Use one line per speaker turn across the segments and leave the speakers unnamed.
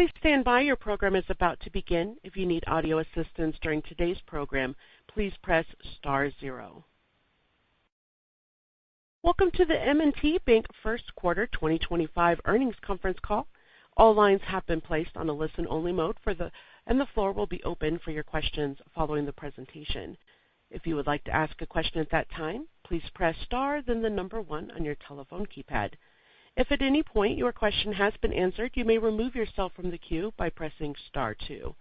Please stand by. Your program is about to begin. If you need audio assistance during today's program, please press star 0. Welcome to the M&T Bank First Quarter 2025 Earnings Conference Call. All lines have been placed on a listen-only mode and the floor will be open for your questions following the presentation. If you would like to ask a question at that time, please press star, then the number 1 on your telephone keypad. If at any point your question has been answered, you may remove yourself from the queue by pressing star 2.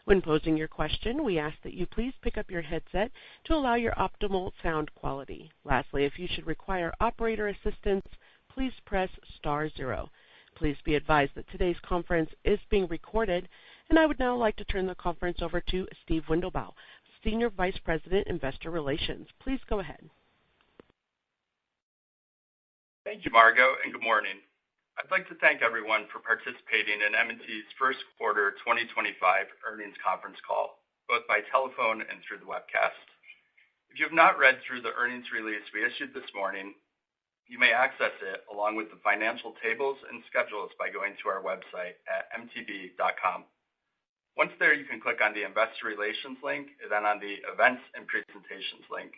When posing your question, we ask that you please pick up your headset to allow your optimal sound quality. Lastly, if you should require operator assistance, please press star 0. Please be advised that today's conference is being recorded, and I would now like to turn the conference over to Steve Wendelbaugh, Senior Vice President, Investor Relations. Please go ahead.
Thank you, Margo, and good morning. I'd like to thank everyone for participating in M&T's First Quarter 2025 Earnings Conference Call, both by telephone and through the webcast. If you have not read through the earnings release we issued this morning, you may access it along with the financial tables and schedules by going to our website at mtb.com. Once there, you can click on the Investor Relations link and then on the Events and Presentations link.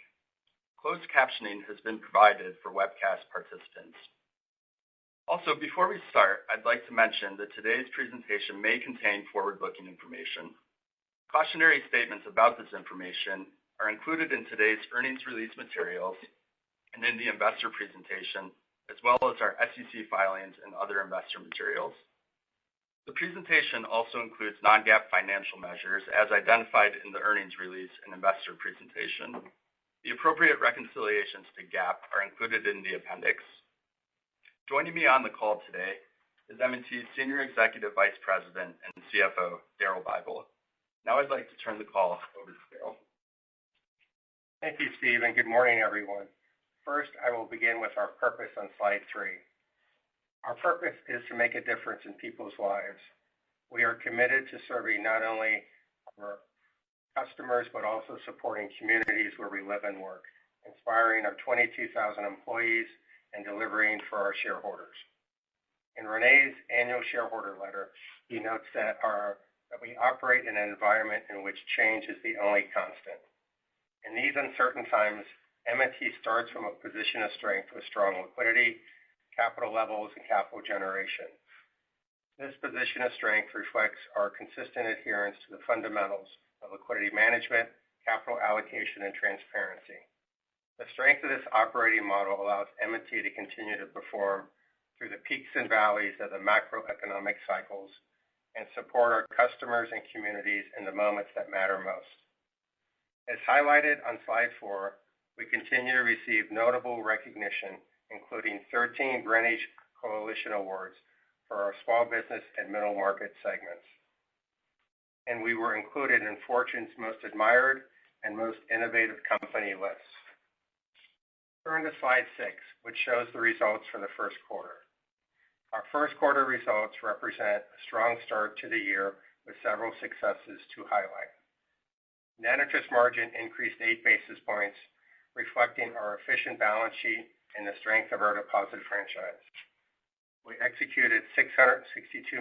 Closed captioning has been provided for webcast participants. Also, before we start, I'd like to mention that today's presentation may contain forward-looking information. Cautionary statements about this information are included in today's earnings release materials and in the investor presentation, as well as our SEC filings and other investor materials. The presentation also includes non-GAAP financial measures as identified in the earnings release and investor presentation. The appropriate reconciliations to GAAP are included in the appendix. Joining me on the call today is M&T's Senior Executive Vice President and CFO, Daryl Bible. Now I'd like to turn the call over to Daryl.
Thank you, Steve, and good morning, everyone. First, I will begin with our purpose on slide 3. Our purpose is to make a difference in people's lives. We are committed to serving not only our customers, but also supporting communities where we live and work, inspiring our 22,000 employees, and delivering for our shareholders. In René's annual shareholder letter, he notes that we operate in an environment in which change is the only constant. In these uncertain times, M&T starts from a position of strength with strong liquidity, capital levels, and capital generation. This position of strength reflects our consistent adherence to the fundamentals of liquidity management, capital allocation, and transparency. The strength of this operating model allows M&T to continue to perform through the peaks and valleys of the macroeconomic cycles and support our customers and communities in the moments that matter most. As highlighted on slide 4, we continue to receive notable recognition, including 13 Greenwich Coalition Awards for our small business and middle market segments. And we were included in Fortune's Most Admired and Most Innovative Company lists. Turn to slide 6, which shows the results for the first quarter. Our first quarter results represent a strong start to the year with several successes to highlight. Net interest margin increased 8 basis points, reflecting our efficient balance sheet and the strength of our deposit franchise. We executed $662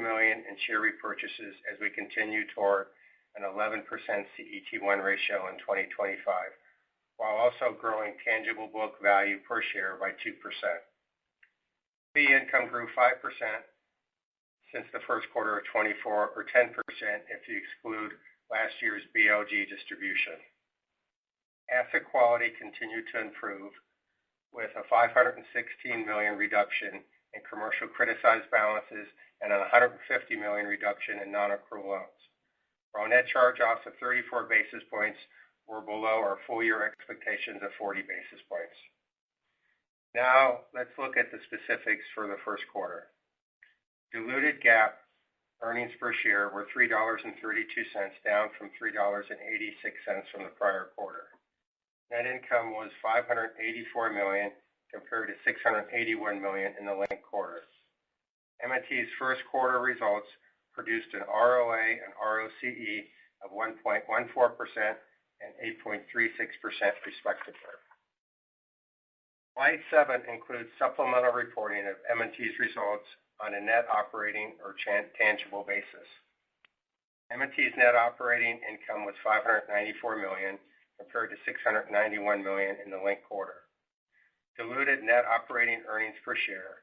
million in share repurchases as we continue toward an 11% CET1 ratio in 2025. While also growing tangible book value per share by 2%. Fee income grew 5% since the first quarter of 24, or 10% if you exclude last year's BLG distribution. Asset quality continued to improve with a $516 million reduction in commercial criticized balances and a $150 million reduction in non-accrual loans. While net charge-offs of 34 basis points were below our full-year expectations of 40 basis points. Now, let's look at the specifics for the first quarter. Diluted GAAP earnings per share were $3.32, down from $3.86 from the prior quarter. Net income was $584 million compared to $681 million in the linked quarter. M&T's first quarter results produced an ROA and ROCE of 1.14% and 8.36% respectively. Slide 7 includes supplemental reporting of M&T's results on a net operating or tangible basis. M&T's net operating income was $594 million compared to $691 million in the linked quarter. Diluted net operating earnings per share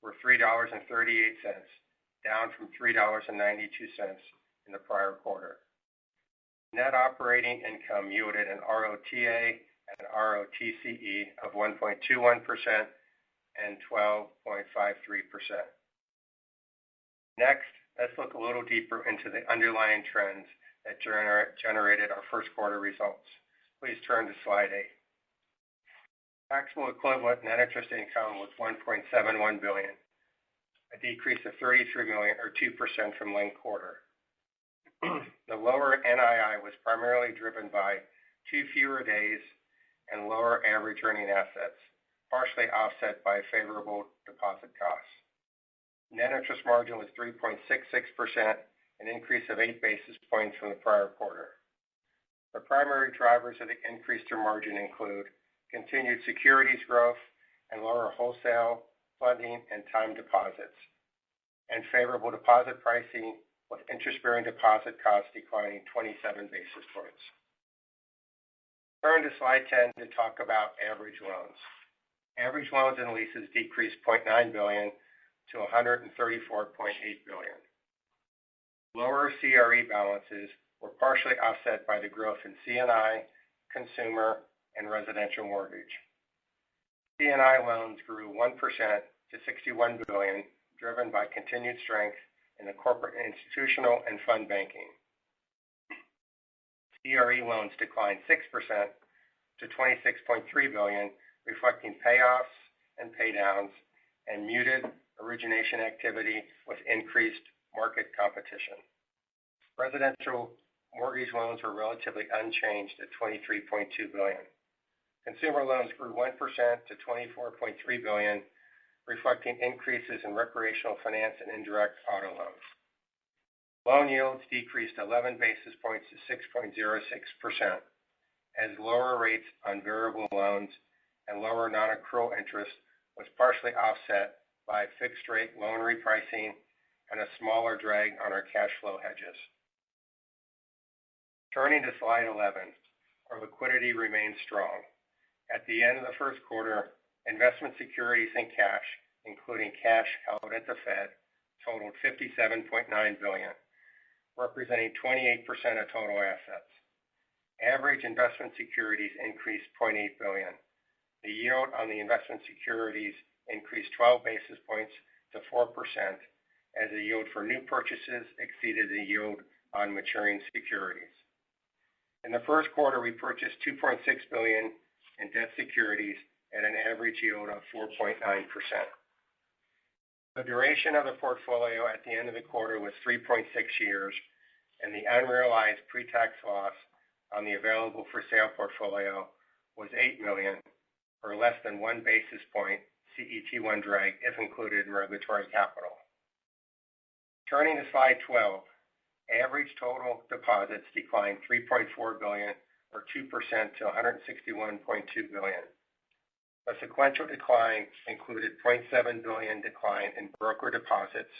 were $3.38, down from $3.92 in the prior quarter. Net operating income yielded an ROTA and ROTCE of 1.21% and 12.53%. Next, let's look a little deeper into the underlying trends that generated our first quarter results. Please turn to slide 8. Taxable equivalent net interest income was $1.71 billion, a decrease of $33 million or 2% from linked quarter. The lower NII was primarily driven by 2 fewer days and lower average earning assets, partially offset by favorable deposit costs. Net interest margin was 3.66%, an increase of 8 basis points from the prior quarter. The primary drivers of the increase to margin include continued securities growth and lower wholesale funding and time deposits, and favorable deposit pricing with interest-bearing deposit costs declining 27 basis points. Turn to slide 10 to talk about average loans. Average loans and leases decreased $0.9 billion to $134.8 billion. Lower CRE balances were partially offset by the growth in C&I, consumer, and residential mortgage. C&I loans grew 1% to $61 billion, driven by continued strength in the corporate and institutional and fund banking. CRE loans declined 6% to $26.3 billion, reflecting payoffs and paydowns and muted origination activity with increased market competition. Residential mortgage loans were relatively unchanged at $23.2 billion. Consumer loans grew 1% to $24.3 billion, reflecting increases in recreational finance and indirect auto loans. Loan yields decreased 11 basis points to 6.06%, as lower rates on variable loans and lower non-accrual interest was partially offset by fixed-rate loan repricing and a smaller drag on our cash flow hedges. Turning to slide 11, our liquidity remains strong. At the end of the first quarter, investment securities and cash, including cash held at the Fed, totaled $57.9 billion, representing 28% of total assets. Average investment securities increased $0.8 billion. The yield on the investment securities increased 12 basis points to 4%, as the yield for new purchases exceeded the yield on maturing securities. In the first quarter, we purchased $2.6 billion in debt securities at an average yield of 4.9%. The duration of the portfolio at the end of the quarter was 3.6 years, and the unrealized pre-tax loss on the available-for-sale portfolio was $8 million, or less than 1 basis point CET1 drag if included in regulatory capital. Turning to slide 12, average total deposits declined $3.4 billion, or 2% to $161.2 billion. A sequential decline included $0.7 billion decline in broker deposits,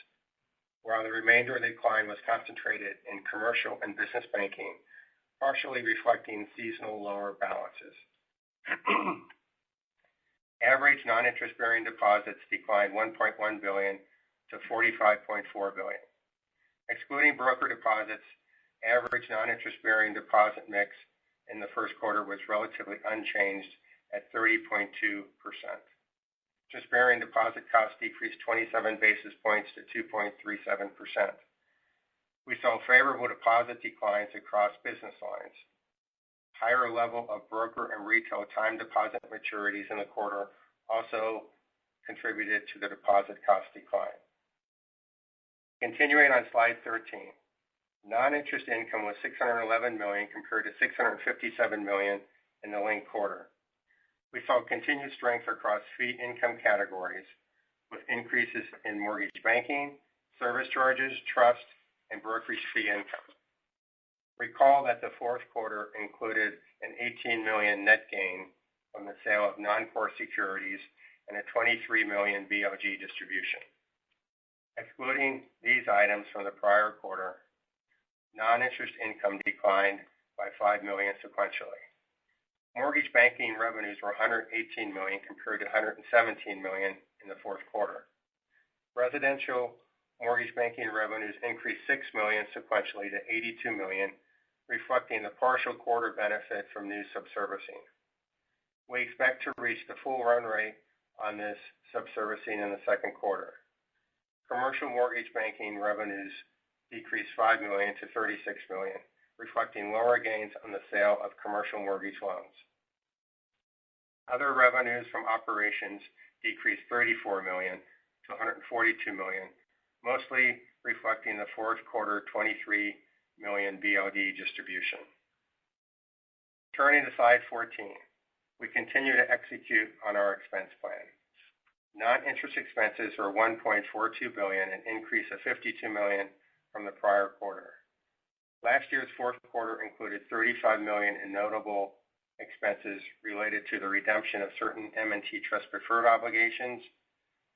while the remainder of the decline was concentrated in commercial and business banking, partially reflecting seasonal lower balances. Average non-interest-bearing deposits declined $1.1 billion to $45.4 billion. Excluding broker deposits, average non-interest-bearing deposit mix in the first quarter was relatively unchanged at 30.2%. Interest-bearing deposit costs decreased 27 basis points to 2.37%. We saw favorable deposit declines across business lines. Higher level of broker and retail time deposit maturities in the quarter also contributed to the deposit cost decline. Continuing on slide 13, non-interest income was $611 million compared to $657 million in the linked quarter. We saw continued strength across fee income categories, with increases in mortgage banking, service charges, trust, and brokerage fee income. Recall that the fourth quarter included an $18 million net gain from the sale of non-core securities and a $23 million BOG distribution. Excluding these items from the prior quarter, non-interest income declined by $5 million sequentially. Mortgage banking revenues were $118 million compared to $117 million in the fourth quarter. Residential mortgage banking revenues increased $6 million sequentially to $82 million, reflecting the partial quarter benefit from new subservicing. We expect to reach the full run rate on this subservicing in the second quarter. Commercial mortgage banking revenues decreased $5 million to $36 million, reflecting lower gains on the sale of commercial mortgage loans. Other revenues from operations decreased $34 million to $142 million, mostly reflecting the fourth quarter $23 million BLD distribution. Turning to slide 14, we continue to execute on our expense plan. Non-interest expenses were $1.42 billion, an increase of $52 million from the prior quarter. Last year's fourth quarter included $35 million in notable expenses related to the redemption of certain M&T Trust preferred obligations,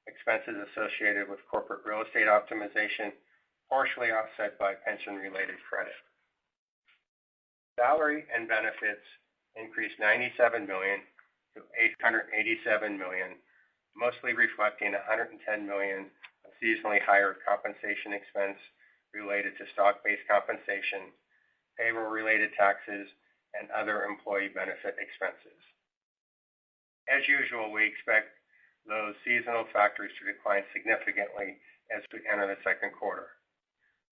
expenses associated with corporate real estate optimization, partially offset by pension-related credit. Salary and benefits increased $97 million to $887 million, mostly reflecting $110 million of seasonally higher compensation expense related to stock-based compensation, payroll-related taxes, and other employee benefit expenses. As usual, we expect those seasonal factors to decline significantly as we enter the second quarter.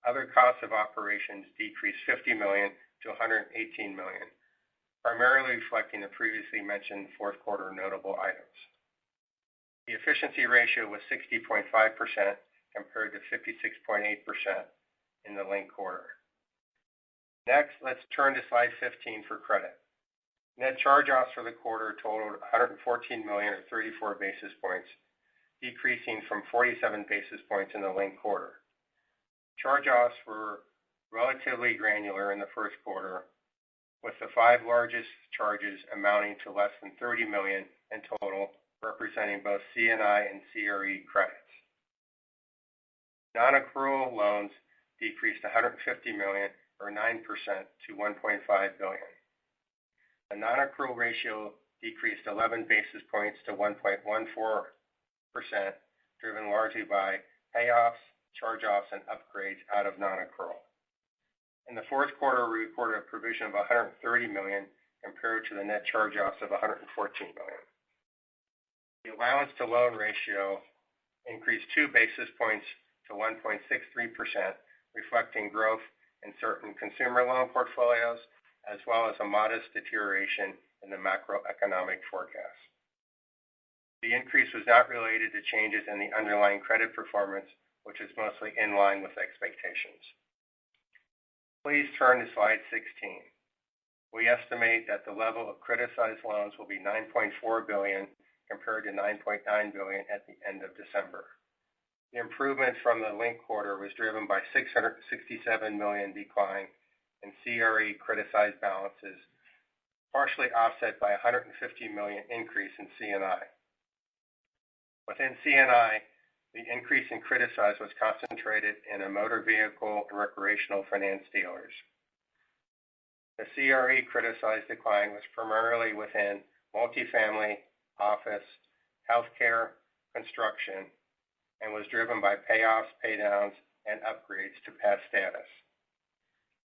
Other costs of operations decreased $50 million to $118 million, primarily reflecting the previously mentioned fourth quarter notable items. The efficiency ratio was 60.5% compared to 56.8% in the linked quarter. Next, let's turn to slide 15 for credit. Net charge-offs for the quarter totaled $114 million or 34 basis points, decreasing from 47 basis points in the linked quarter. Charge-offs were relatively granular in the first quarter, with the 5 largest charges amounting to less than $30 million in total, representing both C&I and CRE credits. Non-accrual loans decreased $150 million or 9% to $1.5 billion. The non-accrual ratio decreased 11 basis points to 1.14%, driven largely by payoffs, charge-offs, and upgrades out of non-accrual. In the fourth quarter, we recorded a provision of $130 million compared to the net charge-offs of $114 million. The allowance to loan ratio increased 2 basis points to 1.63%, reflecting growth in certain consumer loan portfolios, as well as a modest deterioration in the macroeconomic forecast. The increase was not related to changes in the underlying credit performance, which is mostly in line with expectations. Please turn to slide 16. We estimate that the level of criticized loans will be $9.4 billion compared to $9.9 billion at the end of December. The improvement from the linked quarter was driven by $667 million decline in CRE criticized balances, partially offset by $150 million increase in C&I. Within C&I, the increase in criticized was concentrated in a motor vehicle and recreational finance dealers. The CRE criticized decline was primarily within multifamily, office, healthcare, construction, and was driven by payoffs, paydowns, and upgrades to pass status.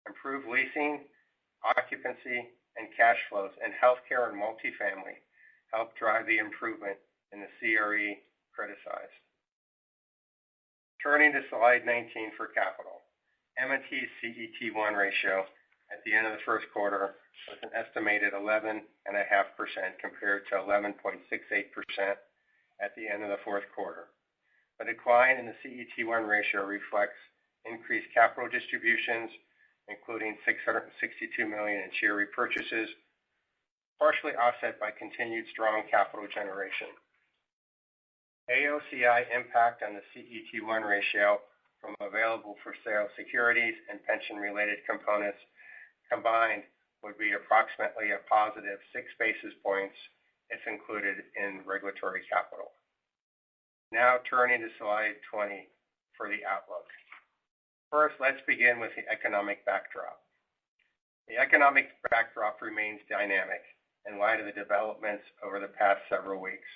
Improved leasing, occupancy, and cash flows in healthcare and multifamily helped drive the improvement in the CRE criticized. Turning to slide 19 for capital. M&T's CET1 ratio at the end of the first quarter was an estimated 11.5% compared to 11.68% at the end of the fourth quarter. A decline in the CET1 ratio reflects increased capital distributions, including $662 million in share repurchases, partially offset by continued strong capital generation. AOCI impact on the CET1 ratio from available for sale securities and pension-related components combined would be approximately a positive 6 basis points if included in regulatory capital. Now turning to slide 20 for the outlook. First, let's begin with the economic backdrop. The economic backdrop remains dynamic in light of the developments over the past several weeks.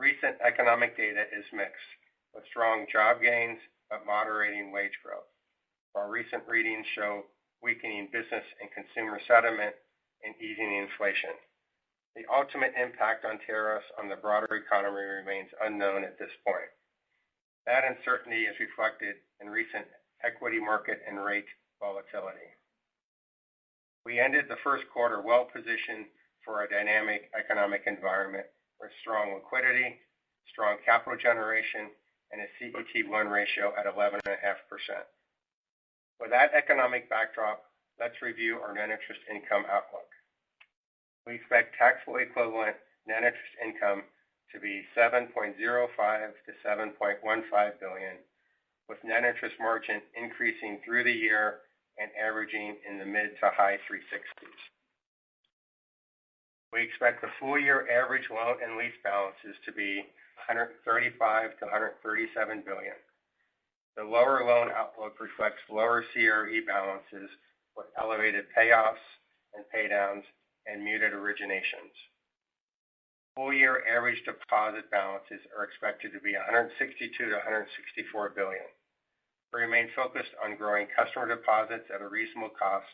Recent economic data is mixed, with strong job gains but moderating wage growth, while recent readings show weakening business and consumer sentiment and easing inflation. The ultimate impact on tariffs on the broader economy remains unknown at this point. That uncertainty is reflected in recent equity market and rate volatility. We ended the first quarter well positioned for a dynamic economic environment with strong liquidity, strong capital generation, and a CET1 ratio at 11.5%. With that economic backdrop, let's review our net interest income outlook. We expect taxable equivalent net interest income to be $7.05 to $7.15 billion, with net interest margin increasing through the year and averaging in the mid to high 360s. We expect the full year average loan and lease balances to be $135 to $137 billion. The lower loan outlook reflects lower CRE balances with elevated payoffs and paydowns and muted originations. Full year average deposit balances are expected to be $162 to $164 billion. We remain focused on growing customer deposits at a reasonable cost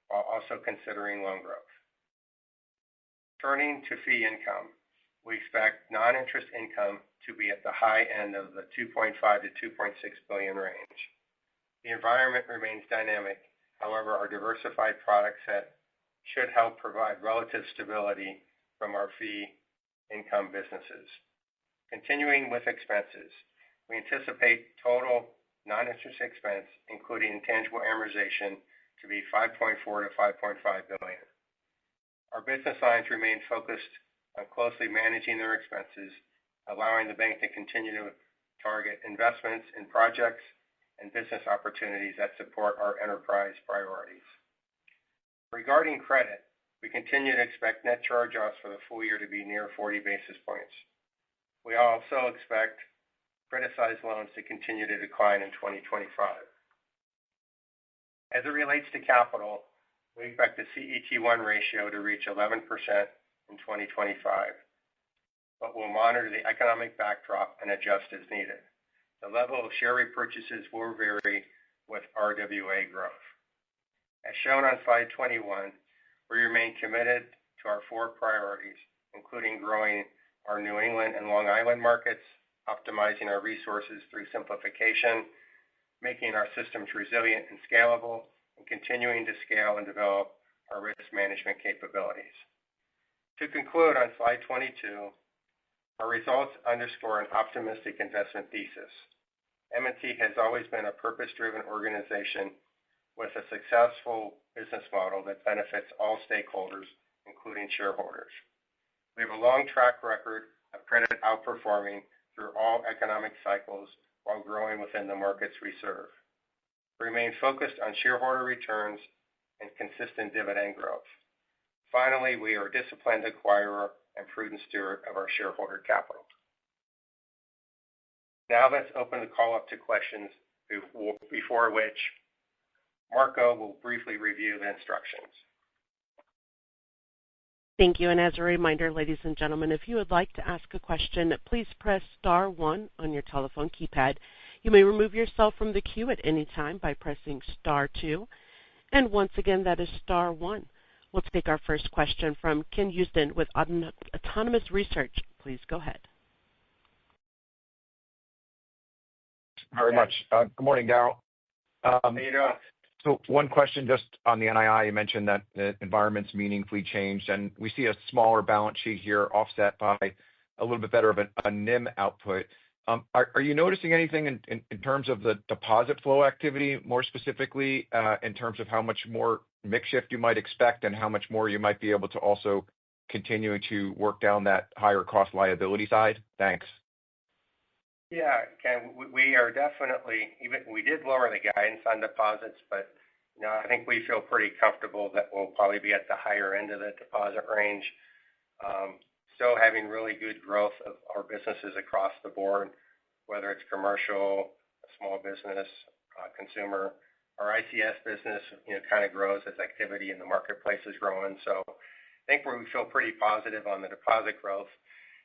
while also considering loan growth. Turning to fee income, we expect non-interest income to be at the high end of the $2.5 to $2.6 billion range. The environment remains dynamic. However, our diversified product set should help provide relative stability from our fee income businesses. Continuing with expenses, we anticipate total non-interest expense, including intangible amortization, to be $5.4 to $5.5 billion. Our business lines remain focused on closely managing their expenses, allowing the bank to continue to target investments in projects and business opportunities that support our enterprise priorities. Regarding credit, we continue to expect net charge-offs for the full year to be near 40 basis points. We also expect criticized loans to continue to decline in 2025. As it relates to capital, we expect the CET1 ratio to reach 11% in 2025, but we'll monitor the economic backdrop and adjust as needed. The level of share repurchases will vary with RWA growth. As shown on slide 21, we remain committed to our four priorities, including growing our New England and Long Island markets, optimizing our resources through simplification, making our systems resilient and scalable, and continuing to scale and develop our risk management capabilities. To conclude on slide 22, our results underscore an optimistic investment thesis. M&T has always been a purpose-driven organization with a successful business model that benefits all stakeholders, including shareholders. We have a long track record of credit outperforming through all economic cycles while growing within the markets we serve. We remain focused on shareholder returns and consistent dividend growth. Finally, we are a disciplined acquirer and prudent steward of our shareholder capital. Now let's open the call up to questions, before which Marco will briefly review the instructions.
Thank you. And as a reminder, ladies and gentlemen, if you would like to ask a question, please press star 1 on your telephone keypad. You may remove yourself from the queue at any time by pressing star 2. And once again, that is star 1. We'll take our first question from Ken Usdin with Autonomous Research. Please go ahead.
Very much. Good morning, Daryl.
How you doing?
So one question just on the NII. You mentioned that the environment's meaningfully changed, and we see a smaller balance sheet here offset by a little bit better of a NIM output. Are you noticing anything in terms of the deposit flow activity, more specifically in terms of how much more mix shift you might expect and how much more you might be able to also continue to work down that higher cost liability side? Thanks.
Yeah, Ken, we are definitely, we did lower the guidance on deposits, but I think we feel pretty comfortable that we'll probably be at the higher end of the deposit range. Still having really good growth of our businesses across the board, whether it's commercial, small business, consumer. Our ICS business, kind of grows as activity in the marketplace is growing. So I think we feel pretty positive on the deposit growth.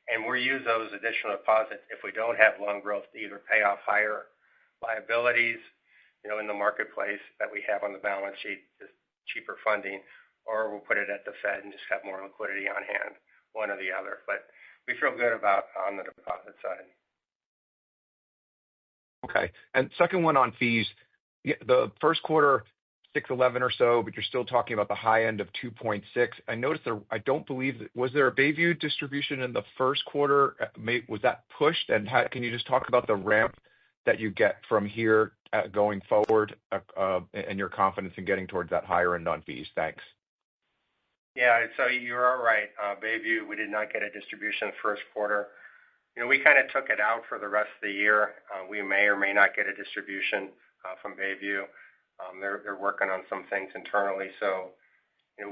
And we'll use those additional deposits if we don't have loan growth to either pay off higher liabilities, in the marketplace that we have on the balance sheet, just cheaper funding, or we'll put it at the Fed and just have more liquidity on hand, one or the other. But we feel good about on the deposit side.
Okay. And second one on fees, the first quarter, 611 or so, but you're still talking about the high end of 2.6. I noticed I don't believe, was there a Bayview distribution in the first quarter? Was that pushed? And can you just talk about the ramp that you get from here going forward and your confidence in getting towards that higher end on fees? Thanks.
Yeah, so you're all right. Bayview, we did not get a distribution first quarter. We kind of took it out for the rest of the year. We may or may not get a distribution from Bayview. They're working on some things internally, so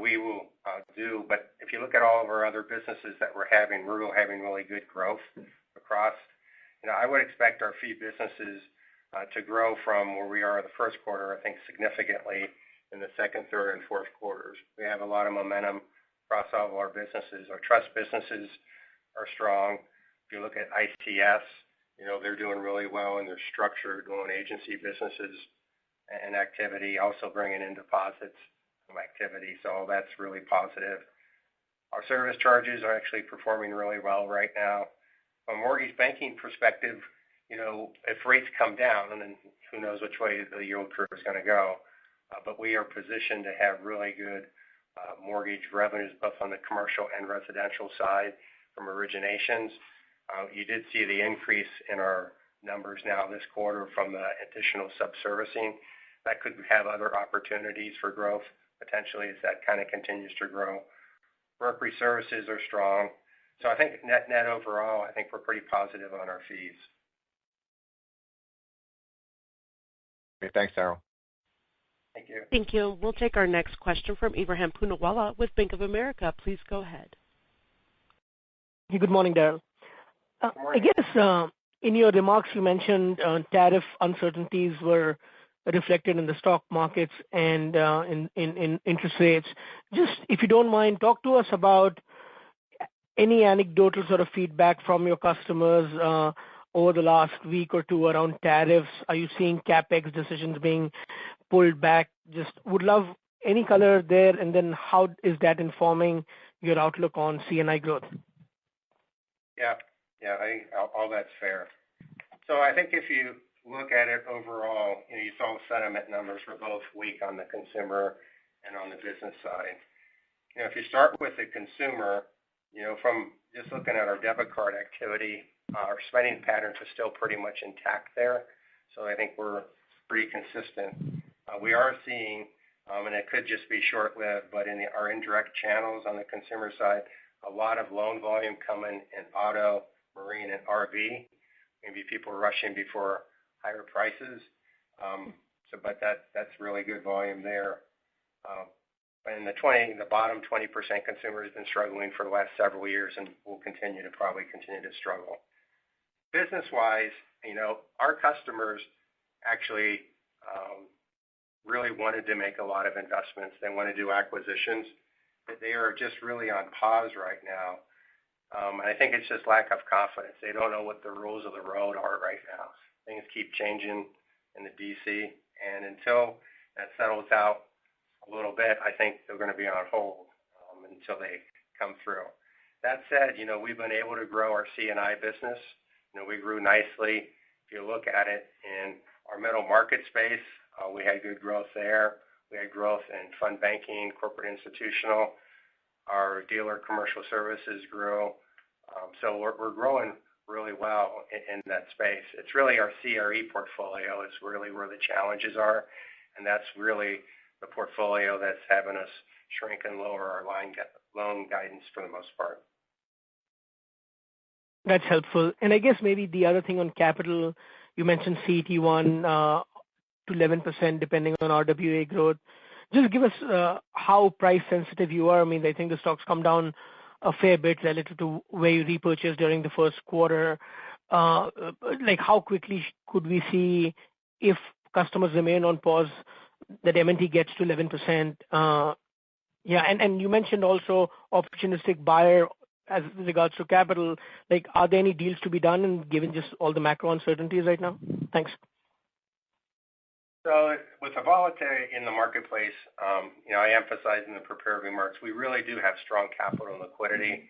we will do. But if you look at all of our other businesses that we're having really good growth across. I would expect our fee businesses to grow from where we are in the first quarter, I think, significantly in the second, third, and fourth quarters. We have a lot of momentum across all of our businesses. Our trust businesses are strong. If you look at ICS, they're doing really well in their structured loan agency businesses and activity, also bringing in deposits from activity. So that's really positive. Our service charges are actually performing really well right now. From a mortgage banking perspective, if rates come down, and then who knows which way the yield curve is going to go, but we are positioned to have really good mortgage revenues, both on the commercial and residential side from originations. You did see the increase in our numbers now this quarter from the additional subservicing. That could have other opportunities for growth potentially as that kind of continues to grow. Brokerage services are strong. So I think net overall, I think we're pretty positive on our fees.
Okay, thanks, Daryl.
Thank you.
Thank you. We'll take our next question from Ebrahim Poonawala with Bank of America. Please go ahead.
Hey, good morning, Daryl.
Good morning.
I guess in your remarks, you mentioned tariff uncertainties were reflected in the stock markets and in interest rates. Just, if you don't mind, talk to us about any anecdotal sort of feedback from your customers over the last week or two around tariffs. Are you seeing CapEx decisions being pulled back? Just would love any color there, and then how is that informing your outlook on C&I growth?
Yeah, I think all that's fair. So I think if you look at it overall, you saw sentiment numbers were both weak on the consumer and on the business side. If you start with the consumer, from just looking at our debit card activity, our spending patterns are still pretty much intact there. So I think we're pretty consistent. We are seeing, and it could just be short-lived, but in our indirect channels on the consumer side, a lot of loan volume coming in auto, marine, and RV. Maybe people rushing before higher prices. But that's really good volume there. And the bottom 20% consumer has been struggling for the last several years and will continue to struggle. Business-wise, our customers actually really wanted to make a lot of investments. They want to do acquisitions, but they are just really on pause right now. And I think it's just lack of confidence. They don't know what the rules of the road are right now. Things keep changing in the DC, and until that settles out a little bit, I think they're going to be on hold until they come through. That said, we've been able to grow our C&I business. We grew nicely. If you look at it in our middle market space, we had good growth there. We had growth in fund banking, corporate institutional. Our dealer commercial services grew. So we're growing really well in that space. It's really our CRE portfolio is really where the challenges are, and that's really the portfolio that's having us shrink and lower our loan guidance for the most part.
That's helpful. And I guess maybe the other thing on capital, you mentioned CET1 to 11% depending on RWA growth. Just give us how price sensitive you are. I mean, I think the stock's come down a fair bit relative to where you repurchased during the first quarter. Like how quickly could we see if customers remain on pause, that M&T gets to 11%. Yeah, and you mentioned also opportunistic buyer as regards to capital. Like, are there any deals to be done, and given just all the macro uncertainties right now? Thanks.
So with the volatility in the marketplace, I emphasized in the prepared remarks, we really do have strong capital and liquidity.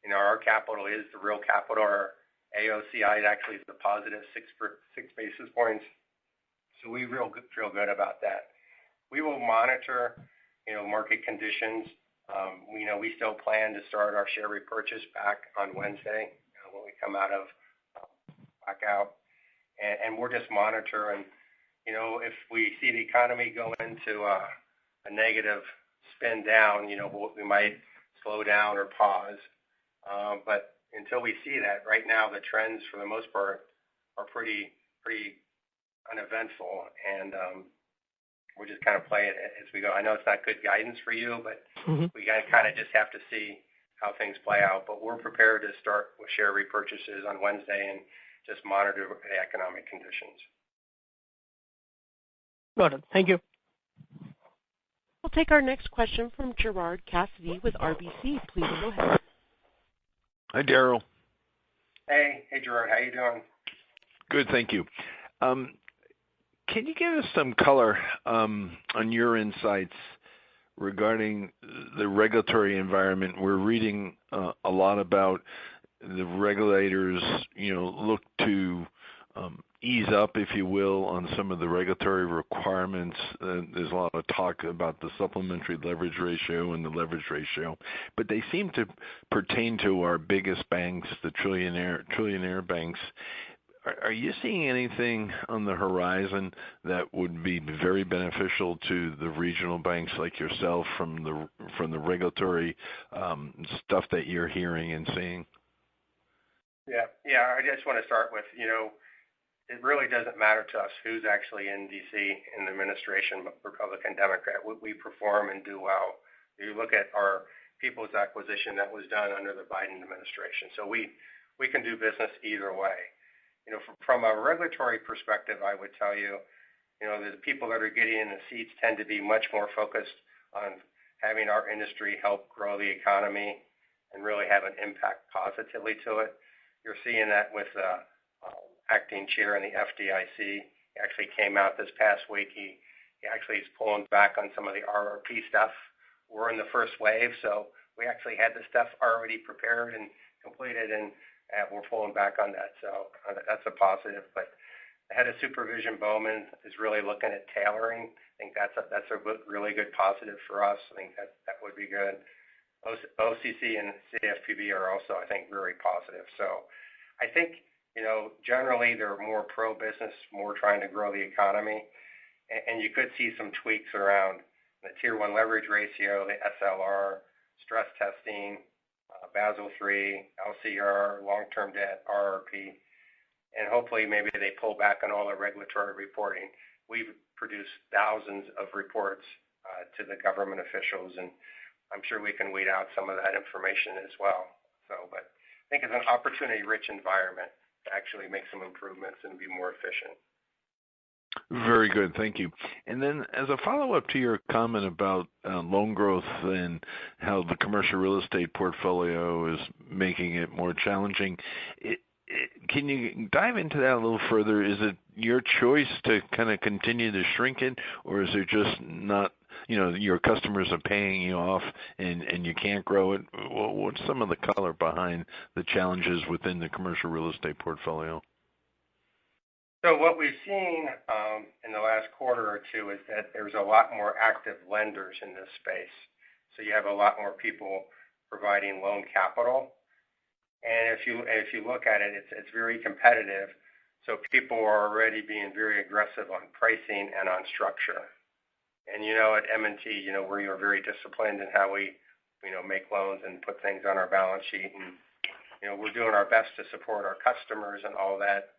Our capital is the real capital. Our AOCI actually is the positive 6 basis points. So we feel good about that. We will monitor, market conditions. We still plan to start our share repurchase back on Wednesday when we come out of blackout. And we're just monitoring. If we see the economy go into a negative spin down, we might slow down or pause. But until we see that, right now the trends for the most part are pretty uneventful, and we'll just kind of play it as we go. I know it's not good guidance for you, but we kind of just have to see how things play out. But we're prepared to start with share repurchases on Wednesday and just monitor the economic conditions.
Got it. Thank you.
We'll take our next question from Gerard Cassidy with RBC. Please go ahead.
Hi, Daryl.
Hey, Gerard. How you doing?
Good, thank you. Can you give us some color on your insights regarding the regulatory environment? We're reading a lot about the regulators, look to ease up, if you will, on some of the regulatory requirements. There's a lot of talk about the supplementary leverage ratio and the leverage ratio, but they seem to pertain to our biggest banks, the trillionaire banks. Are you seeing anything on the horizon that would be very beneficial to the regional banks like yourself from the regulatory stuff that you're hearing and seeing?
Yeah. I just want to start with, it really doesn't matter to us who's actually in D.C. in the administration, Republican, Democrat. We perform and do well. You look at our People's acquisition that was done under the Biden administration. So we can do business either way. From a regulatory perspective, I would tell you, the people that are getting in the seats tend to be much more focused on having our industry help grow the economy and really have an impact positively to it. You're seeing that with the acting chair in the FDIC. He actually came out this past week. He actually is pulling back on some of the RRP stuff. We're in the first wave, so we actually had the stuff already prepared and completed, and we're pulling back on that. So that's a positive. But the head of supervision, Bowman, is really looking at tailoring. I think that's a really good positive for us. I think that would be good. OCC and CFPB are also, I think, very positive. So I think, generally they're more pro-business, more trying to grow the economy. And you could see some tweaks around the Tier 1 leverage ratio, the SLR, stress testing, Basel III, LCR, long-term debt, RRP, and hopefully maybe they pull back on all the regulatory reporting. We've produced thousands of reports to the government officials, and I'm sure we can weed out some of that information as well. But I think it's an opportunity-rich environment to actually make some improvements and be more efficient.
Very good. Thank you. And then as a follow-up to your comment about loan growth and how the commercial real estate portfolio is making it more challenging, can you dive into that a little further? Is it your choice to kind of continue to shrink it, or is it just not, your customers are paying you off and you can't grow it? What's some of the color behind the challenges within the commercial real estate portfolio?
So what we've seen in the last quarter or two is that there's a lot more active lenders in this space. So you have a lot more people providing loan capital. And if you look at it, it's very competitive. So people are already being very aggressive on pricing and on structure. And at M&T, we are very disciplined in how we make loans and put things on our balance sheet. And we're doing our best to support our customers and all that.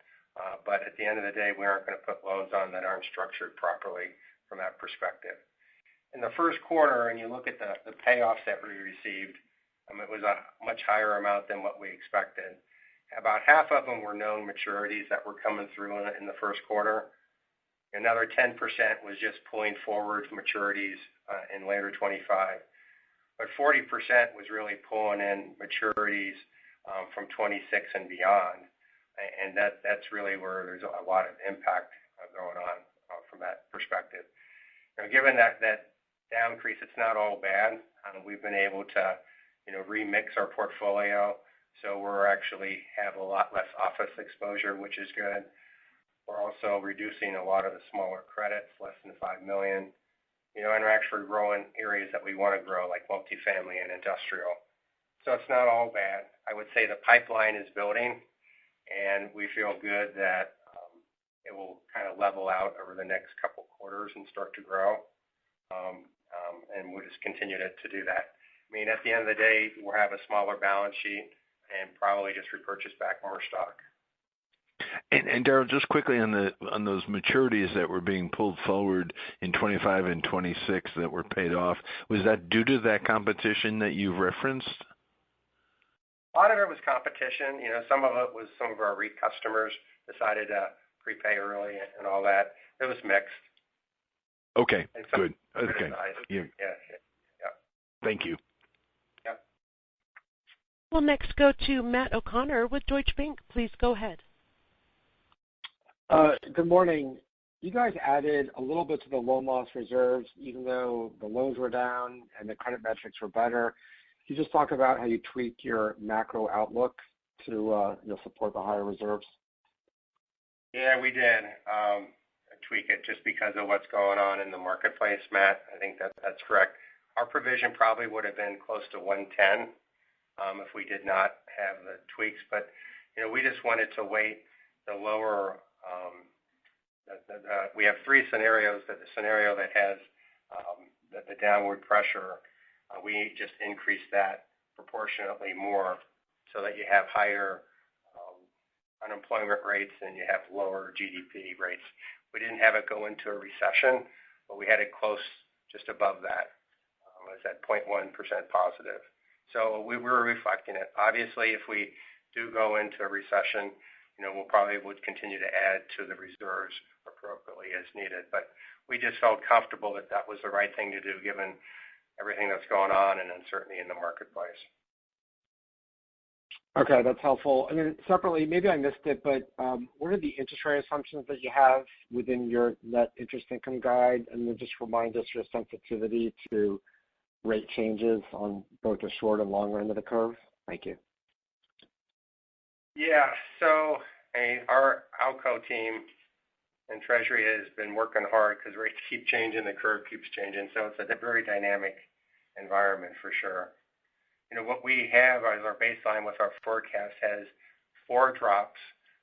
But at the end of the day, we aren't going to put loans on that aren't structured properly from that perspective. In the first quarter, and you look at the payoffs that we received, it was a much higher amount than what we expected. About half of them were known maturities that were coming through in the first quarter. Another 10% was just pulling forward maturities in later 25. But 40% was really pulling in maturities from 26 and beyond. And that's really where there's a lot of impact going on from that perspective. Given that downcrease, it's not all bad. We've been able to, remix our portfolio, so we're actually have a lot less office exposure, which is good. We're also reducing a lot of the smaller credits, less than 5 million, and we're actually growing areas that we want to grow, like multifamily and industrial. So it's not all bad. I would say the pipeline is building, and we feel good that it will kind of level out over the next couple quarters and start to grow. And we'll just continue to do that. I mean, at the end of the day, we'll have a smaller balance sheet and probably just repurchase back more stock.
And Darrell, just quickly on those maturities that were being pulled forward in 25 and 26 that were paid off, was that due to that competition that you've referenced?
A lot of it was competition. Some of it was some of our REIT customers decided to prepay early and all that. It was mixed.
Okay, good. Okay.
Yeah.
Thank you.
Yeah.
We'll next go to Matt O'Connor with Deutsche Bank. Please go ahead.
Good morning. You guys added a little bit to the loan loss reserves, even though the loans were down and the credit metrics were better. Can you just talk about how you tweak your macro outlook to support the higher reserves?
Yeah, we did tweak it just because of what's going on in the marketplace, Matt. I think that's correct. Our provision probably would have been close to 110 if we did not have the tweaks. But, we just wanted to wait the lower we have three scenarios. That the scenario that has the downward pressure, we just increased that proportionately more so that you have higher unemployment rates and you have lower GDP rates. We didn't have it go into a recession, but we had it close just above that. It was at 0.1% positive. So we were reflecting it. Obviously, if we do go into a recession, we'll probably would continue to add to the reserves appropriately as needed. But we just felt comfortable that that was the right thing to do given everything that's going on and uncertainty in the marketplace.
Okay, that's helpful. And then separately, maybe I missed it, but what are the interest rate assumptions that you have within your net interest income guide? And then just remind us your sensitivity to rate changes on both the short and long end of the curve. Thank you.
Yeah, so our ALCO team and Treasury has been working hard because rates keep changing, the curve keeps changing. So it's a very dynamic environment for sure. What we have as our baseline with our forecast has 4 drops,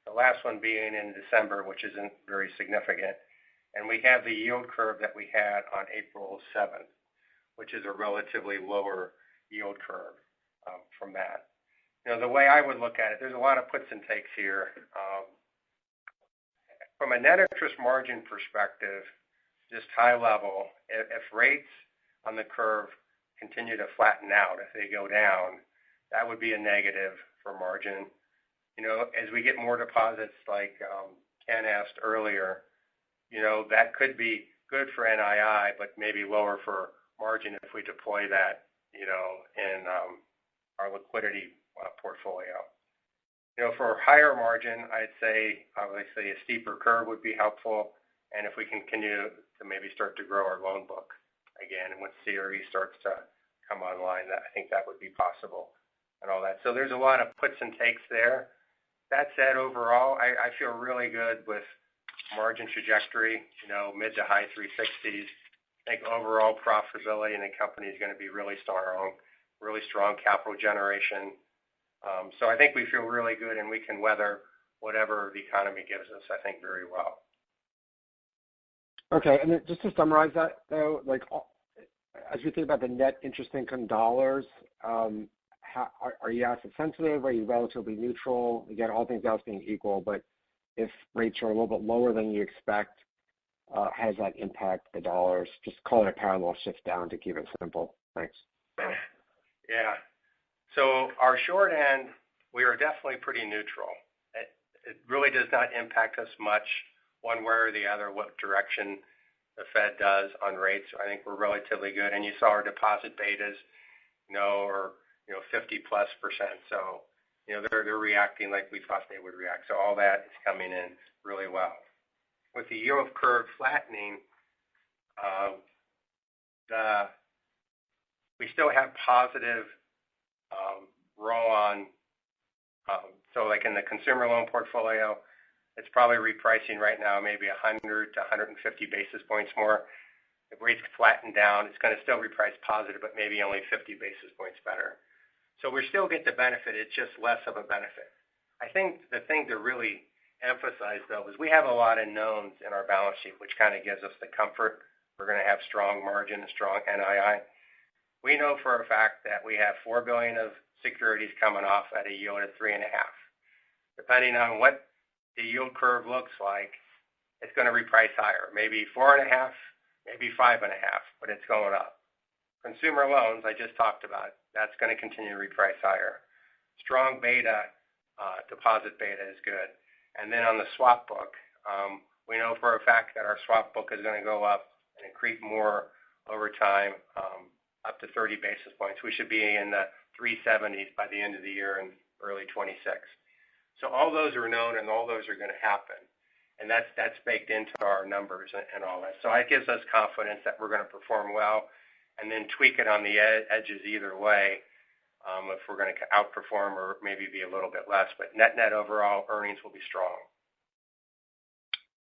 the last one being in December, which isn't very significant. And we have the yield curve that we had on April 7th, which is a relatively lower yield curve from that. The way I would look at it, there's a lot of puts and takes here. From a net interest margin perspective, just high level, if rates on the curve continue to flatten out, if they go down, that would be a negative for margin. As we get more deposits like Ken asked earlier, that could be good for NII, but maybe lower for margin if we deploy that, in our liquidity portfolio. For higher margin, I'd say obviously a steeper curve would be helpful, and if we can continue to maybe start to grow our loan book again, and when CRE starts to come online, I think that would be possible and all that. So there's a lot of puts and takes there. That said, overall, I feel really good with margin trajectory, mid to high 360s. I think overall profitability in the company is going to be really strong capital generation. So I think we feel really good and we can weather whatever the economy gives us, I think, very well.
Okay, and then just to summarize that, though, as we think about the net interest income dollars, are you asset sensitive? Are you relatively neutral? Again, all things else being equal, but if rates are a little bit lower than you expect, how does that impact the dollars? Just call it a parallel shift down to keep it simple. Thanks.
Yeah. So our short end, we are definitely pretty neutral. It really does not impact us much one way or the other what direction the Fed does on rates. I think we're relatively good. And you saw our deposit betas, are 50+%. So, they're reacting like we thought they would react. So all that is coming in really well. With the yield curve flattening, we still have positive roll on. So like in the consumer loan portfolio, it's probably repricing right now maybe 100 to 150 basis points more. If rates flatten down, it's going to still reprice positive, but maybe only 50 basis points better. So we still get the benefit. It's just less of a benefit. I think the thing to really emphasize, though, is we have a lot of knowns in our balance sheet, which kind of gives us the comfort. We're going to have strong margin and strong NII. We know for a fact that we have $4 billion of securities coming off at a yield of 3.5. Depending on what the yield curve looks like, it's going to reprice higher, maybe 4.5, maybe 5.5, but it's going up. Consumer loans, I just talked about, that's going to continue to reprice higher. Strong beta, deposit beta is good. And then on the swap book, we know for a fact that our swap book is going to go up and accrete more over time, up to 30 basis points. We should be in the 370s by the end of the year and early 26. So all those are known and all those are going to happen. And that's baked into our numbers and all that. So it gives us confidence that we're going to perform well and then tweak it on the edges either way if we're going to outperform or maybe be a little bit less. But net overall earnings will be strong.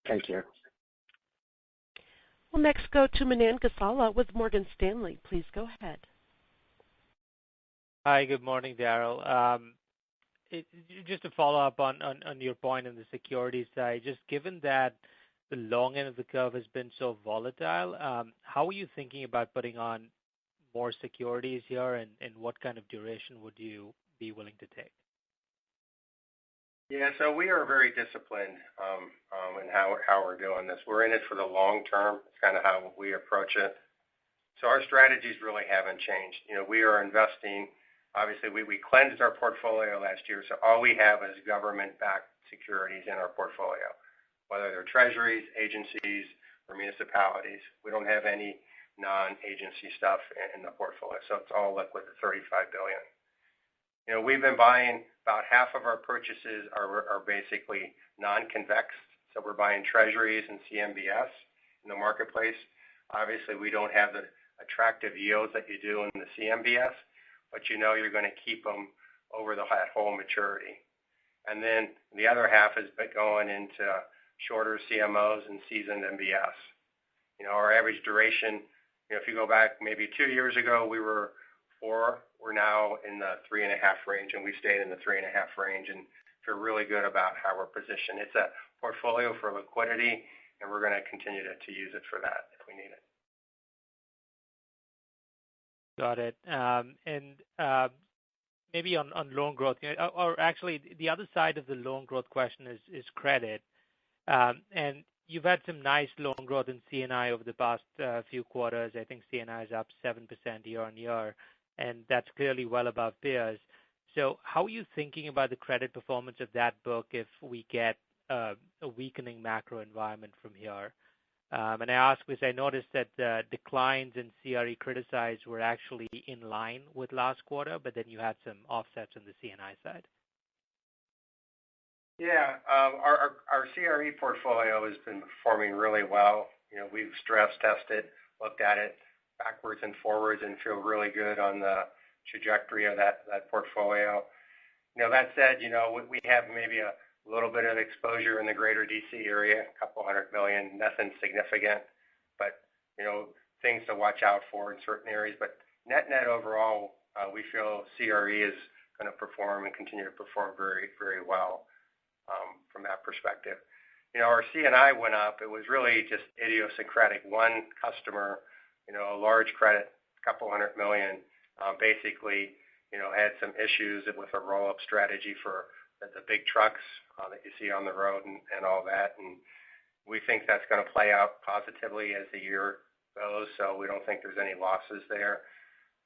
Thank you.
We'll next go to Manan Gosalia with Morgan Stanley. Please go ahead.
Hi, good morning, Daryl. Just to follow up on your point on the security side, just given that the long end of the curve has been so volatile, how are you thinking about putting on more securities here, and what kind of duration would you be willing to take?
Yeah, so we are very disciplined in how we're doing this. We're in it for the long term. It's kind of how we approach it. So our strategies really haven't changed. We are investing. Obviously, we cleansed our portfolio last year, so all we have is government-backed securities in our portfolio, whether they're treasuries, agencies, or municipalities. We don't have any non-agency stuff in the portfolio, so it's all liquid at $35 billion. We've been buying about half of our purchases are basically non-convex, so we're buying treasuries and CMBS in the marketplace. Obviously, we don't have the attractive yields that you do in the CMBS, but you're going to keep them over that whole maturity. And then the other half is going into shorter CMOs and seasoned MBS. Our average duration, if you go back maybe 2 years ago, we were 4. We're now in the 3.5 range, and we stayed in the 3.5 range and feel really good about how we're positioned. It's a portfolio for liquidity, and we're going to continue to use it for that if we need it.
Got it. And maybe on loan growth, or actually the other side of the loan growth question is credit. And you've had some nice loan growth in C&I over the past few quarters. I think C&I is up 7% year on year, and that's clearly well above peers. So how are you thinking about the credit performance of that book if we get a weakening macro environment from here? And I ask because I noticed that the declines in CRE criticized were actually in line with last quarter, but then you had some offsets on the C&I side.
Yeah, our CRE portfolio has been performing really well. We've stress tested, looked at it backwards and forwards, and feel really good on the trajectory of that portfolio. That said, we have maybe a little bit of exposure in the greater DC area, $200 million, nothing significant, but things to watch out for in certain areas. But net overall, we feel CRE is going to perform and continue to perform very, very well from that perspective. Our C&I went up. It was really just idiosyncratic. One customer, a large credit, $200 million, basically, had some issues with a roll-up strategy for the big trucks that you see on the road and all that. And we think that's going to play out positively as the year goes, so we don't think there's any losses there.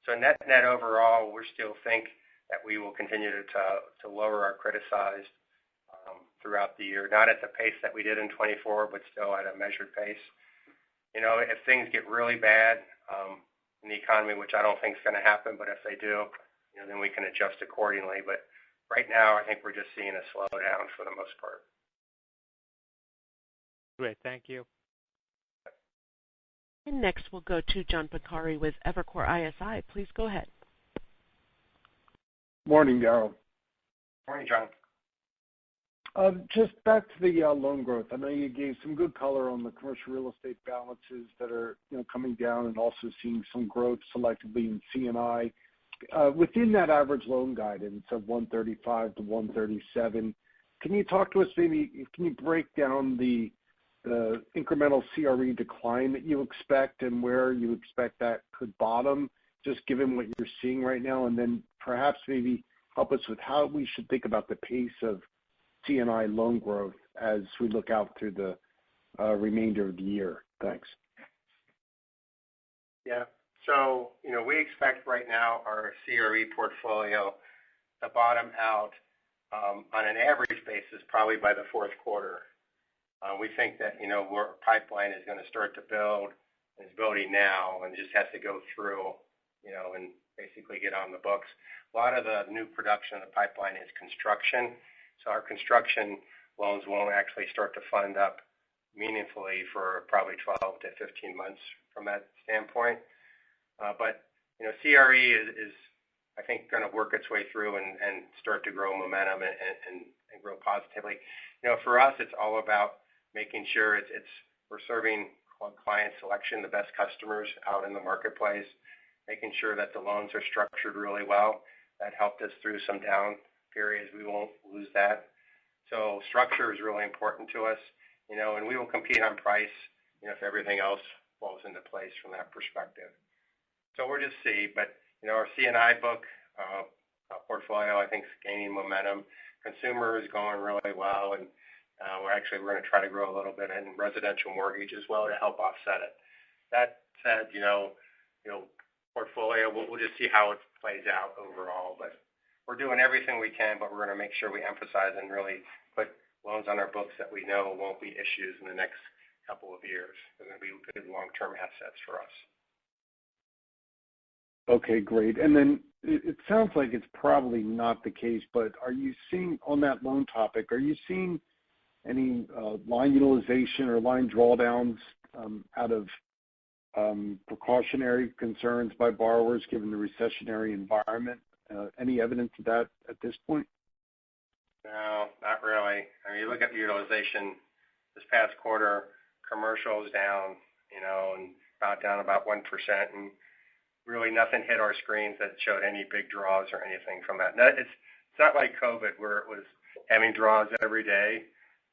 So net overall, we still think that we will continue to lower our criticized throughout the year, not at the pace that we did in 24, but still at a measured pace. If things get really bad in the economy, which I don't think is going to happen, but if they do, then we can adjust accordingly. But right now, I think we're just seeing a slowdown for the most part.
Great, thank you.
And next, we'll go to John Pancari with Evercore ISI. Please go ahead.
Morning, Darryl.
Morning, John.
Just back to the loan growth. I know you gave some good color on the commercial real estate balances that are coming down and also seeing some growth selectively in C&I. Within that average loan guidance of 135 to 137, can you talk to us maybe, can you break down the incremental CRE decline that you expect and where you expect that could bottom, just given what you're seeing right now, and then perhaps maybe help us with how we should think about the pace of C&I loan growth as we look out through the remainder of the year. Thanks.
Yeah. So, we expect right now our CRE portfolio to bottom out on an average basis probably by the fourth quarter. We think that, our pipeline is going to start to build, and it's building now, and just has to go through, and basically get on the books. A lot of the new production in the pipeline is construction. So our construction loans won't actually start to fund up meaningfully for probably 12 to 15 months from that standpoint. But CRE is I think, going to work its way through and start to grow momentum and grow positively. For us, it's all about making sure we're serving client selection, the best customers out in the marketplace, making sure that the loans are structured really well. That helped us through some down periods. We won't lose that. So structure is really important to us, and we will compete on price, if everything else falls into place from that perspective. So we'll just see. But, our C&I book portfolio, I think, is gaining momentum. Consumer is going really well, and we're going to try to grow a little bit in residential mortgage as well to help offset it. That said, portfolio, we'll just see how it plays out overall. But we're doing everything we can, but we're going to make sure we emphasize and really put loans on our books that we know won't be issues in the next couple of years. They're going to be good long-term assets for us.
Okay, great. And then it sounds like it's probably not the case, but are you seeing, on that loan topic, are you seeing any line utilization or line drawdowns out of precautionary concerns by borrowers given the recessionary environment? Any evidence of that at this point?
No, not really. I mean, you look at the utilization this past quarter, commercial is down, and down about 1%, and really nothing hit our screens that showed any big draws or anything from that. No, it's not like COVID where it was having draws every day,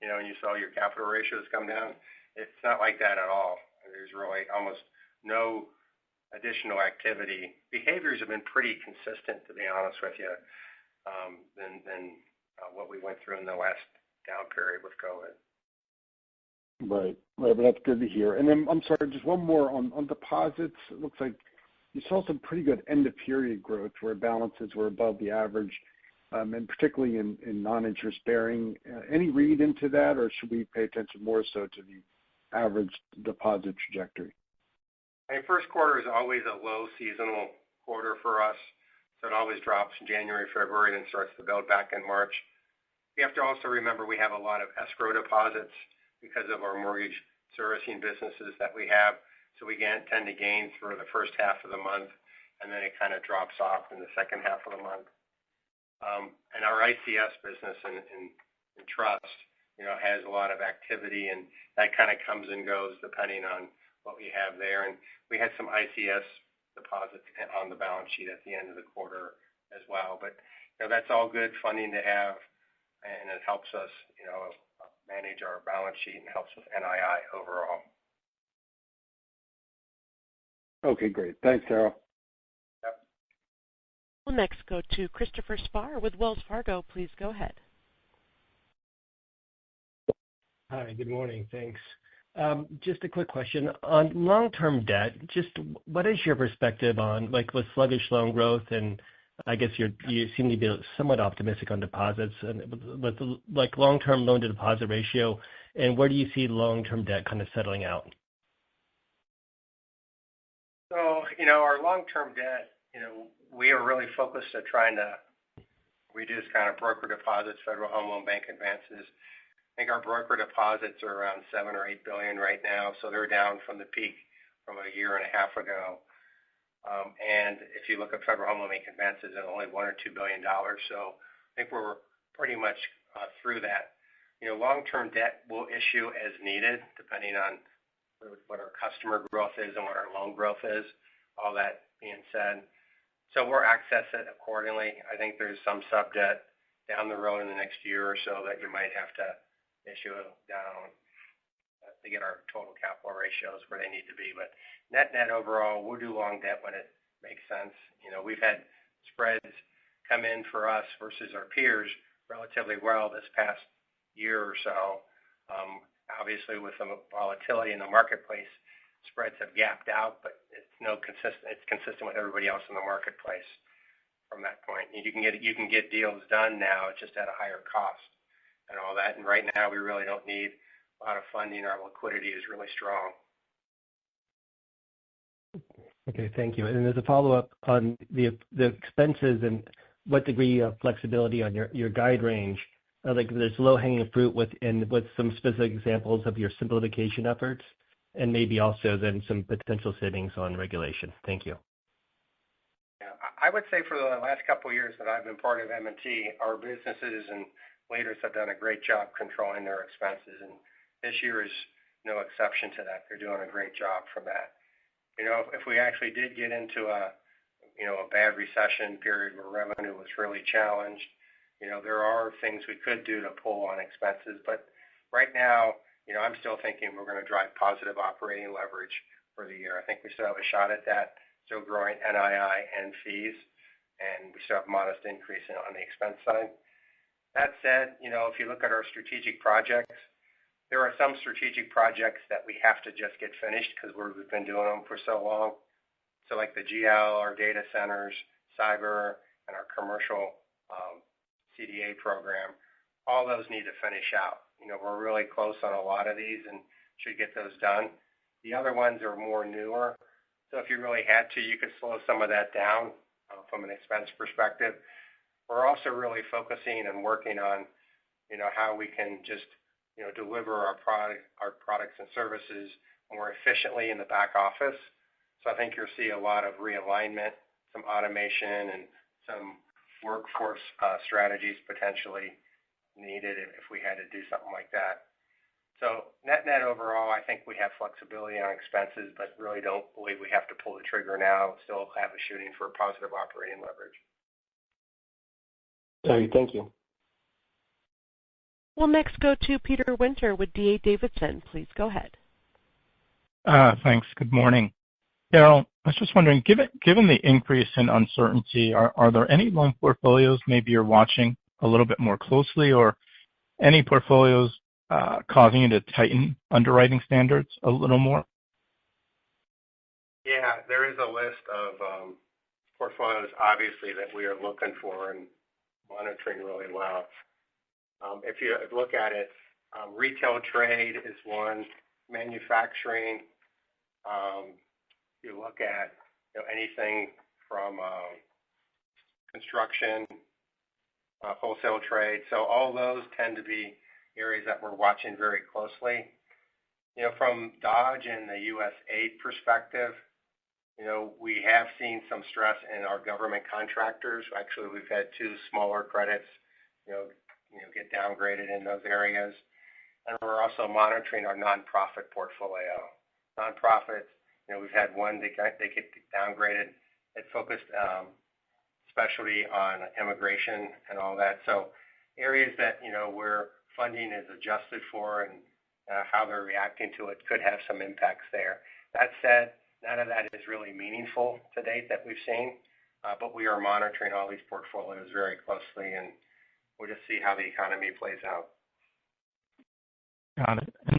and you saw your capital ratios come down. It's not like that at all. There's really almost no additional activity. Behaviors have been pretty consistent, to be honest with you, than what we went through in the last down period with COVID.
Right, but that's good to hear. And then, I'm sorry, just one more on deposits. It looks like you saw some pretty good end-of-period growth where balances were above the average, and particularly in non-interest bearing. Any read into that, or should we pay attention more so to the average deposit trajectory?
I mean, first quarter is always a low seasonal quarter for us, so it always drops in January, February, and then starts to build back in March. We have to also remember we have a lot of escrow deposits because of our mortgage servicing businesses that we have. So we tend to gain through the first half of the month, and then it kind of drops off in the second half of the month. And our ICS business in trust, has a lot of activity, and that kind of comes and goes depending on what we have there. And we had some ICS deposits on the balance sheet at the end of the quarter as well. But that's all good funding to have, and it helps us, manage our balance sheet and helps with NII overall.
Okay, great. Thanks, Darryl.
Yep.
We'll next go to Christopher Spahr with Wells Fargo. Please go ahead.
Hi, good morning. Thanks. Just a quick question. On long-term debt, just what is your perspective on, with sluggish loan growth and I guess you seem to be somewhat optimistic on deposits and with the, like, long-term loan-to-deposit ratio, and where do you see long-term debt kind of settling out?
So, our long-term debt, we are really focused at trying to reduce kind of broker deposits, Federal Home Loan Bank advances. I think our broker deposits are around $7 or $8 billion right now, so they're down from the peak from a year and a half ago. And if you look at Federal Home Loan Bank advances, they're only $1 or $2 billion. So I think we're pretty much through that. Long-term debt will issue as needed, depending on what our customer growth is and what our loan growth is. All that being said, so we'll access it accordingly. I think there's some sub debt down the road in the next year or so that you might have to issue down to get our total capital ratios where they need to be. But net overall, we'll do long debt when it makes sense. We've had spreads come in for us versus our peers relatively well this past year or so. Obviously, with some volatility in the marketplace, spreads have gapped out, but it's consistent with everybody else in the marketplace from that point. You can get deals done now, just at a higher cost and all that. And right now, we really don't need a lot of funding. Our liquidity is really strong.
Okay, thank you. And as a follow-up on the expenses and what degree of flexibility on your guide range, like there's low-hanging fruit with some specific examples of your simplification efforts, and maybe also then some potential savings on regulation. Thank you.
Yeah, I would say for the last couple of years that I've been part of M&T, our businesses and leaders have done a great job controlling their expenses, and this year is no exception to that. They're doing a great job for that. If we actually did get into a bad recession period where revenue was really challenged, there are things we could do to pull on expenses. But right now, I'm still thinking we're going to drive positive operating leverage for the year. I think we still have a shot at that, still growing NII and fees, and we still have modest increase on the expense side. That said, if you look at our strategic projects, there are some strategic projects that we have to just get finished because we've been doing them for so long. So like the GL, our data centers, cyber, and our commercial CDA program, all those need to finish out. We're really close on a lot of these and should get those done. The other ones are more newer. So if you really had to, you could slow some of that down from an expense perspective. We're also really focusing and working on, how we can just, deliver our products and services more efficiently in the back office. So I think you'll see a lot of realignment, some automation, and some workforce strategies potentially needed if we had to do something like that. So net overall, I think we have flexibility on expenses, but really don't believe we have to pull the trigger now. Still have a shooting for positive operating leverage.
All right, thank you.
We'll next go to Peter Winter with D.A. Davidson. Please go ahead.
Thanks. Good morning. Daryl, I was just wondering, given the increase in uncertainty, are there any loan portfolios maybe you're watching a little bit more closely, or any portfolios causing you to tighten underwriting standards a little more?
Yeah, there is a list of portfolios, obviously, that we are looking for and monitoring really well. If you look at it, retail trade is one, manufacturing. You look at anything from construction, wholesale trade. So all those tend to be areas that we're watching very closely. From Dodge and the U.S. aid perspective, we have seen some stress in our government contractors. Actually, we've had two smaller credits, get downgraded in those areas. And we're also monitoring our nonprofit portfolio. Nonprofits, we've had one they get downgraded. It focused especially on immigration and all that. So areas that where funding is adjusted for and how they're reacting to it could have some impacts there. That said, none of that is really meaningful to date that we've seen, but we are monitoring all these portfolios very closely, and we'll just see how the economy plays out.
Got it. And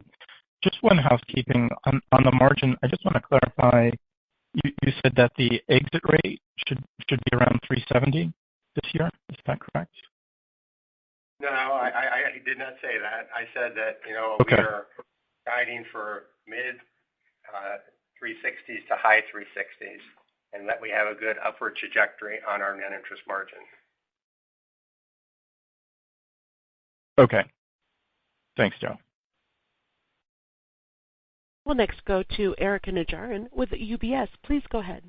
just one housekeeping on the margin. I just want to clarify. You said that the exit rate should be around 370 this year. Is that correct?
No, I did not say that. I said that,
Okay.
we are guiding for mid 360s to high 360s, and that we have a good upward trajectory on our net interest margin.
Okay. Thanks, Joe.
We'll next go to Erica Najarian with UBS. Please go ahead.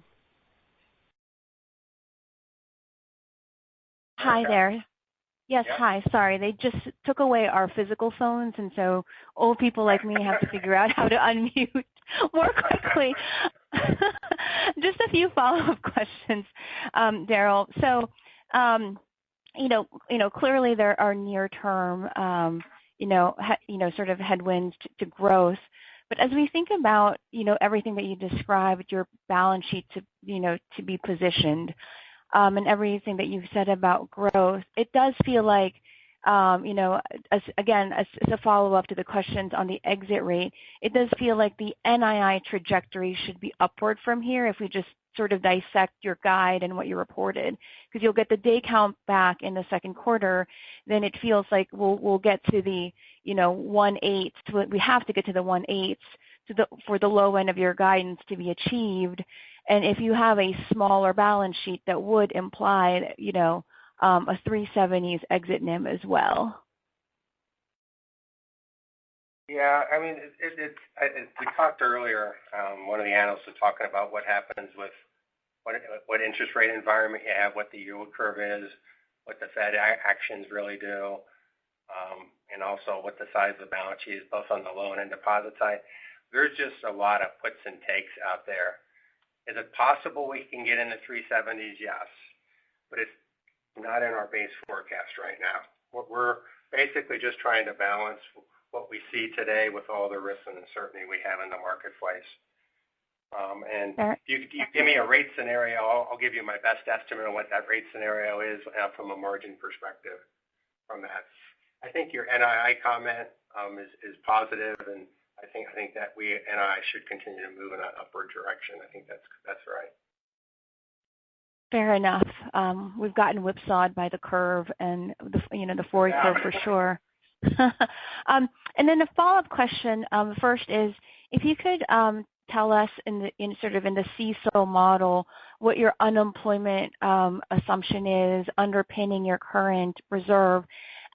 Hi there. Yes,
Yeah.
hi. Sorry, they just took away our physical phones, and so old people like me have to figure out how to unmute more quickly. Just a few follow-up questions, Daryl. So, clearly there are near-term, sort of headwinds to growth. But as we think about, everything that you described, your balance sheet to be positioned, and everything that you've said about growth, it does feel like, as a follow-up to the questions on the exit rate, it does feel like the NII trajectory should be upward from here if we just sort of dissect your guide and what you reported, because you'll get the day count back in the second quarter. Then it feels like we'll get to the 1/8. We have to get to the 1/8 for the low end of your guidance to be achieved. And if you have a smaller balance sheet, that would imply, a 370s exit NIM as well.
Yeah, I mean, we talked earlier. One of the analysts was talking about what happens with what interest rate environment you have, what the yield curve is, what the Fed actions really do, and also what the size of the balance sheet is, both on the loan and deposit side. There's just a lot of puts and takes out there. Is it possible we can get in the 370s? Yes, but it's not in our base forecast right now. We're basically just trying to balance what we see today with all the risks and uncertainty we have in the marketplace. And you give me a rate scenario, I'll give you my best estimate of what that rate scenario is from a margin perspective from that. I think your NII comment is positive, and I think that NII should continue to move in an upward direction. I think that's right.
Fair enough. We've gotten whipsawed by the curve and the forward curve for sure. And then a follow-up question. First is, if you could tell us in the CECL model what your unemployment assumption is underpinning your current reserve.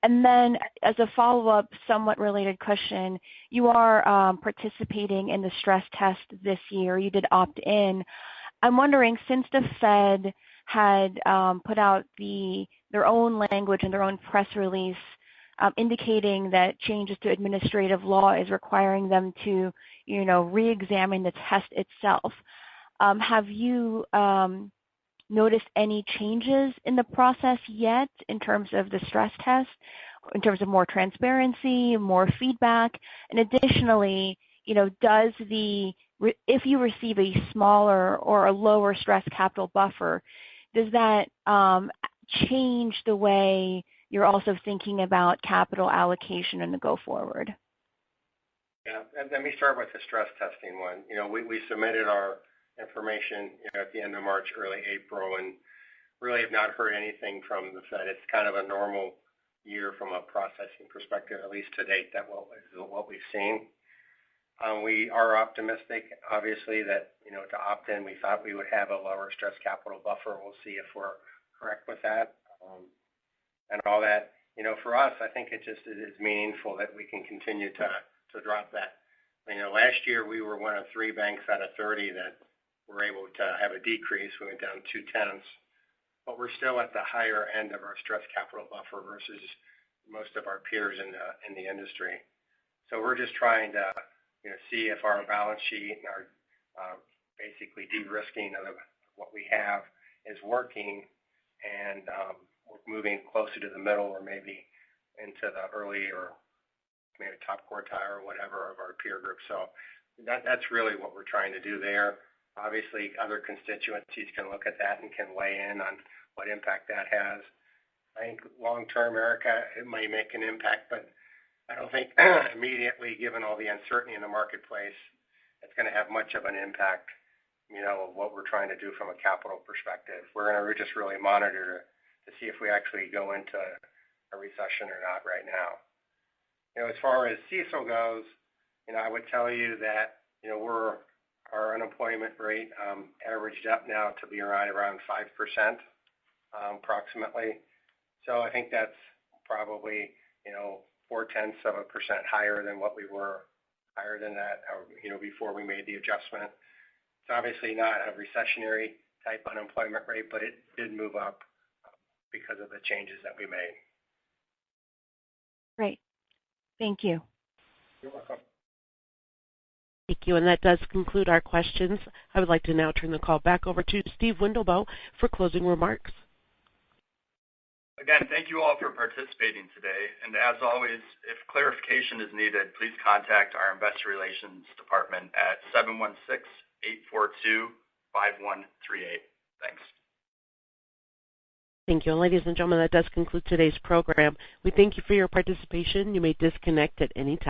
And then as a follow-up, somewhat related question, you are participating in the stress test this year. You did opt in. I'm wondering, since the Fed had put out their own language and their own press release indicating that changes to administrative law is requiring them to, re-examine the test itself, have you noticed any changes in the process yet in terms of the stress test, in terms of more transparency, more feedback? And additionally, if you receive a smaller or a lower stress capital buffer, does that change the way you're also thinking about capital allocation in the go forward?
Yeah, let me start with the stress testing one. We submitted our information at the end of March, early April, and really have not heard anything from the Fed. It's kind of a normal year from a processing perspective, at least to date, that what we've seen. We are optimistic, obviously, that to opt in, we thought we would have a lower stress capital buffer. We'll see if we're correct with that, and all that. For us, I think it just is meaningful that we can continue to drop that. Last year we were one of 3 banks out of 30 that were able to have a decrease. We went down 0.2, but we're still at the higher end of our stress capital buffer versus most of our peers in the industry. So we're just trying to see if our balance sheet and our basically de-risking of what we have is working, and we're moving closer to the middle or maybe into the early or maybe top quartile or whatever of our peer group. So that's really what we're trying to do there. Obviously, other constituencies can look at that and can weigh in on what impact that has. I think long-term, Erica, it may make an impact, but I don't think immediately, given all the uncertainty in the marketplace, it's going to have much of an impact. what we're trying to do from a capital perspective. We're going to just really monitor to see if we actually go into a recession or not right now. As far as CECL goes, I would tell you that our unemployment rate averaged up now to be around 5%, approximately. So I think that's probably 0.4% higher than what we were, higher than that, before we made the adjustment. It's obviously not a recessionary type unemployment rate, but it did move up because of the changes that we made.
Great. Thank you.
You're welcome.
Thank you, and that does conclude our questions. I would like to now turn the call back over to Steve Wendelboe for closing remarks.
Again, thank you all for participating today. And as always, if clarification is needed, please contact our Investor Relations Department at 716-842-5138. Thanks.
Thank you. And ladies and gentlemen, that does conclude today's program. We thank you for your participation. You may disconnect at any time.